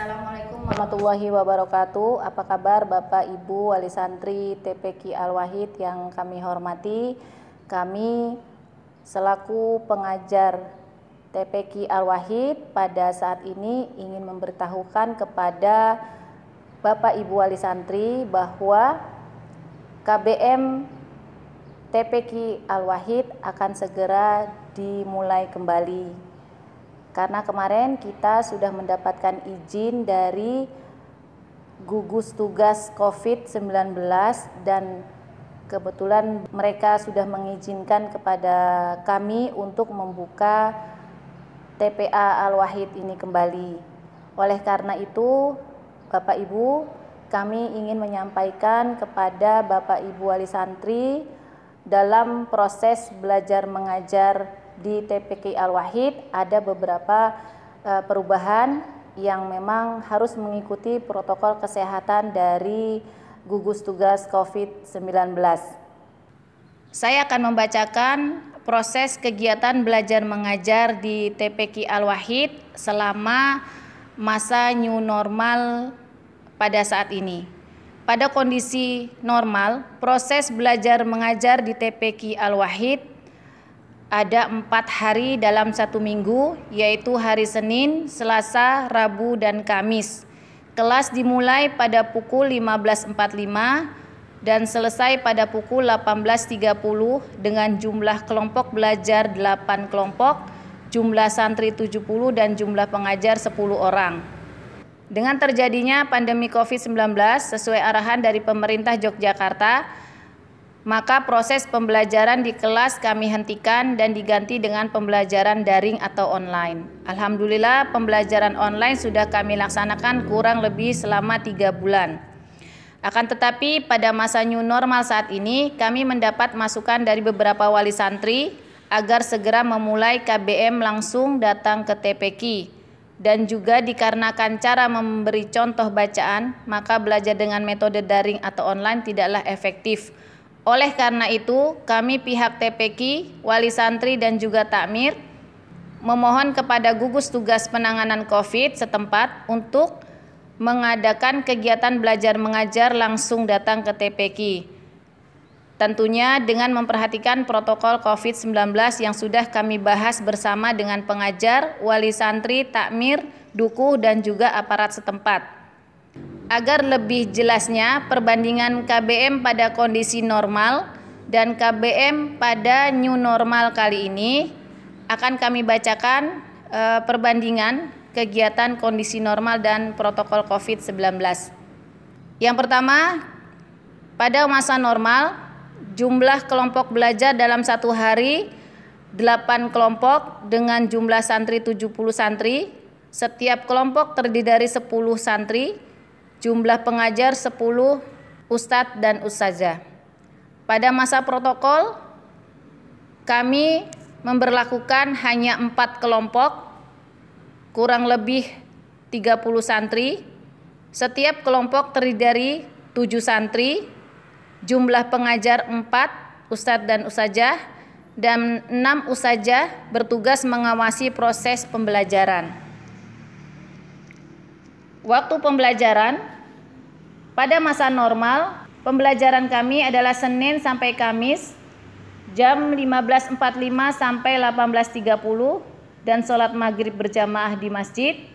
Assalamualaikum warahmatullahi wabarakatuh. Apa kabar Bapak Ibu Wali Santri TPQ Al-Wahid yang kami hormati? Kami selaku pengajar TPQ Al-Wahid pada saat ini ingin memberitahukan kepada Bapak Ibu Wali Santri bahwa KBM TPQ Al-Wahid akan segera dimulai kembali. Karena kemarin kita sudah mendapatkan izin dari gugus tugas COVID-19 dan kebetulan mereka sudah mengizinkan kepada kami untuk membuka TPA Al-Wahid ini kembali. Oleh karena itu, Bapak Ibu, kami ingin menyampaikan kepada Bapak Ibu Wali Santri dalam proses belajar mengajar di TPQ Al-Wahid ada beberapa perubahan yang memang harus mengikuti protokol kesehatan dari gugus tugas COVID-19. Saya akan membacakan proses kegiatan belajar mengajar di TPQ Al-Wahid selama masa new normal pada saat ini. Pada kondisi normal, proses belajar mengajar di TPQ Al-Wahid ada 4 hari dalam 1 minggu, yaitu hari Senin, Selasa, Rabu, dan Kamis. Kelas dimulai pada pukul 15.45 dan selesai pada pukul 18.30 dengan jumlah kelompok belajar 8 kelompok, jumlah santri 70 dan jumlah pengajar 10 orang. Dengan terjadinya pandemi COVID-19 sesuai arahan dari pemerintah Yogyakarta, maka proses pembelajaran di kelas kami hentikan dan diganti dengan pembelajaran daring atau online. Alhamdulillah pembelajaran online sudah kami laksanakan kurang lebih selama 3 bulan. Akan tetapi pada masa new normal saat ini kami mendapat masukan dari beberapa wali santri agar segera memulai KBM langsung datang ke TPQ. Dan juga dikarenakan cara memberi contoh bacaan, maka belajar dengan metode daring atau online tidaklah efektif. Oleh karena itu, kami pihak TPQ, wali santri dan juga takmir memohon kepada gugus tugas penanganan COVID setempat untuk mengadakan kegiatan belajar mengajar langsung datang ke TPQ. Tentunya dengan memperhatikan protokol COVID-19 yang sudah kami bahas bersama dengan pengajar, wali santri, takmir, dukuh dan juga aparat setempat. Agar lebih jelasnya perbandingan KBM pada kondisi normal dan KBM pada new normal kali ini akan kami bacakan perbandingan kegiatan kondisi normal dan protokol COVID-19. Yang pertama, pada masa normal jumlah kelompok belajar dalam 1 hari 8 kelompok dengan jumlah santri 70 santri, setiap kelompok terdiri dari 10 santri, jumlah pengajar 10 ustadz dan ustazah. Pada masa protokol, kami memberlakukan hanya 4 kelompok, kurang lebih 30 santri. Setiap kelompok terdiri dari 7 santri, jumlah pengajar 4 ustadz dan ustazah, dan 6 ustazah bertugas mengawasi proses pembelajaran. Waktu pembelajaran pada masa normal, pembelajaran kami adalah Senin sampai Kamis jam 15.45 sampai 18.30 dan sholat maghrib berjamaah di masjid.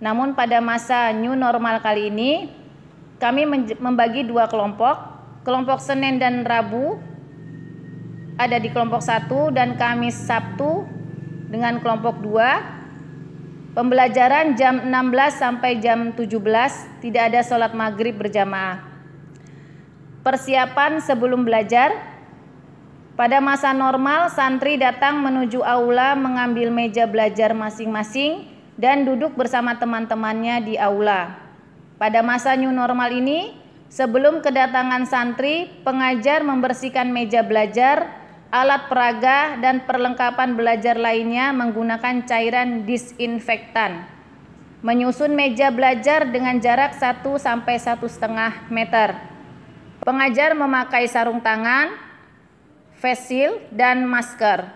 Namun pada masa new normal kali ini kami membagi 2 kelompok. Kelompok Senin dan Rabu ada di kelompok 1 dan Kamis Sabtu dengan kelompok 2. Pembelajaran jam 16 sampai jam 17, tidak ada sholat maghrib berjamaah. Persiapan sebelum belajar. Pada masa normal, santri datang menuju aula mengambil meja belajar masing-masing dan duduk bersama teman-temannya di aula. Pada masa new normal ini, sebelum kedatangan santri, pengajar membersihkan meja belajar, alat peraga dan perlengkapan belajar lainnya menggunakan cairan disinfektan. Menyusun meja belajar dengan jarak 1 sampai 1,5 meter. Pengajar memakai sarung tangan, face shield dan masker.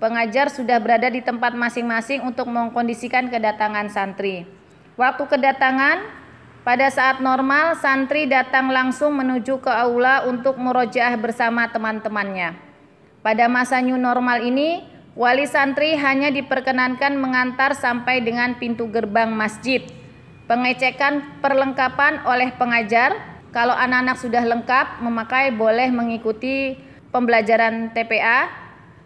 Pengajar sudah berada di tempat masing-masing untuk mengkondisikan kedatangan santri. Waktu kedatangan, pada saat normal santri datang langsung menuju ke aula untuk murojaah bersama teman-temannya. Pada masa new normal ini, wali santri hanya diperkenankan mengantar sampai dengan pintu gerbang masjid. Pengecekan perlengkapan oleh pengajar, kalau anak-anak sudah lengkap memakai boleh mengikuti pembelajaran TPA.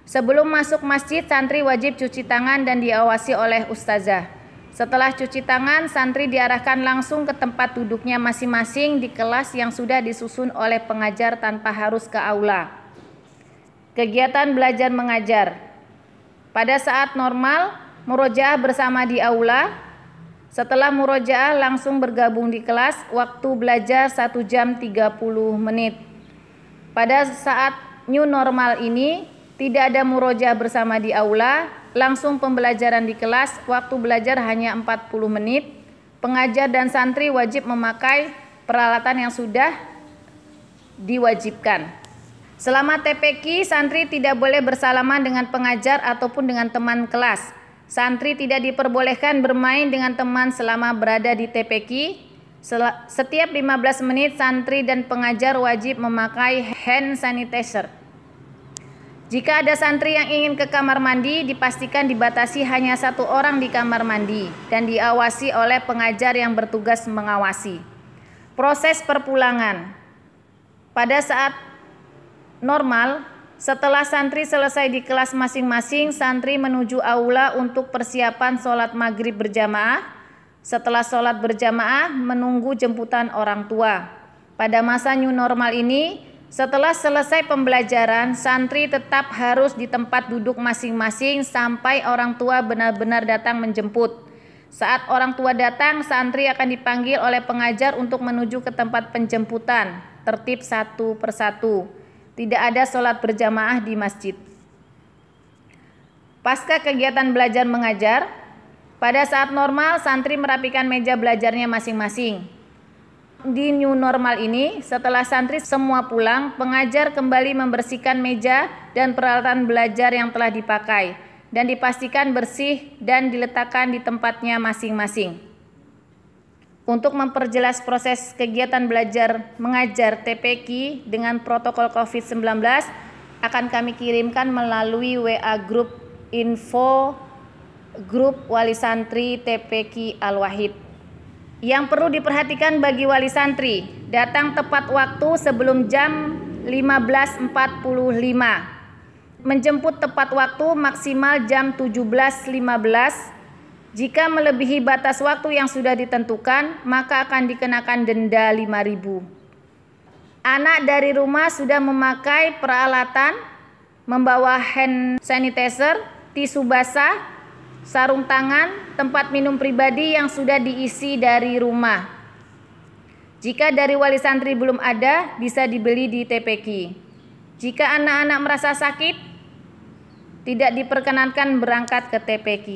Sebelum masuk masjid, santri wajib cuci tangan dan diawasi oleh ustazah. Setelah cuci tangan, santri diarahkan langsung ke tempat duduknya masing-masing di kelas yang sudah disusun oleh pengajar tanpa harus ke aula. Kegiatan belajar mengajar. Pada saat normal, murojaah bersama di aula. Setelah murojaah langsung bergabung di kelas, waktu belajar 1 jam 30 menit. Pada saat new normal ini, tidak ada murojaah bersama di aula, langsung pembelajaran di kelas, waktu belajar hanya 40 menit. Pengajar dan santri wajib memakai peralatan yang sudah diwajibkan. Selama TPQ, santri tidak boleh bersalaman dengan pengajar ataupun dengan teman kelas. Santri tidak diperbolehkan bermain dengan teman selama berada di TPQ. Setiap 15 menit, santri dan pengajar wajib memakai hand sanitizer. Jika ada santri yang ingin ke kamar mandi, dipastikan dibatasi hanya 1 orang di kamar mandi dan diawasi oleh pengajar yang bertugas mengawasi. Proses perpulangan. Pada saat normal, setelah santri selesai di kelas masing-masing, santri menuju aula untuk persiapan sholat maghrib berjamaah. Setelah sholat berjamaah, menunggu jemputan orang tua. Pada masa new normal ini, setelah selesai pembelajaran, santri tetap harus di tempat duduk masing-masing sampai orang tua benar-benar datang menjemput. Saat orang tua datang, santri akan dipanggil oleh pengajar untuk menuju ke tempat penjemputan, tertib 1 persatu. Tidak ada sholat berjamaah di masjid. Pasca kegiatan belajar mengajar, pada saat normal santri merapikan meja belajarnya masing-masing. Di new normal ini, setelah santri semua pulang, pengajar kembali membersihkan meja dan peralatan belajar yang telah dipakai dan dipastikan bersih dan diletakkan di tempatnya masing-masing. Untuk memperjelas proses kegiatan belajar mengajar TPQ dengan protokol COVID-19 akan kami kirimkan melalui WA grup info grup wali santri TPQ Al-Wahid. Yang perlu diperhatikan bagi wali santri, datang tepat waktu sebelum jam 15.45. Menjemput tepat waktu maksimal jam 17.15. Jika melebihi batas waktu yang sudah ditentukan, maka akan dikenakan denda 5.000. Anak dari rumah sudah memakai peralatan, membawa hand sanitizer, tisu basah, sarung tangan, tempat minum pribadi yang sudah diisi dari rumah. Jika dari wali santri belum ada, bisa dibeli di TPQ. Jika anak-anak merasa sakit, tidak diperkenankan berangkat ke TPQ.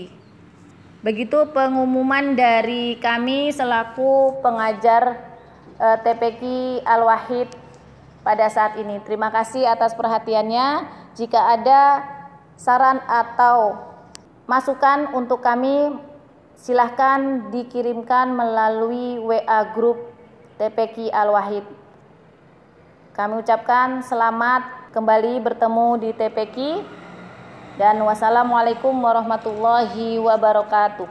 Begitu pengumuman dari kami selaku pengajar TPQ Al-Wahid pada saat ini. Terima kasih atas perhatiannya. Jika ada saran atau masukan untuk kami, silahkan dikirimkan melalui WA grup TPQ Al-Wahid. Kami ucapkan selamat kembali bertemu di TPQ dan wassalamualaikum warahmatullahi wabarakatuh.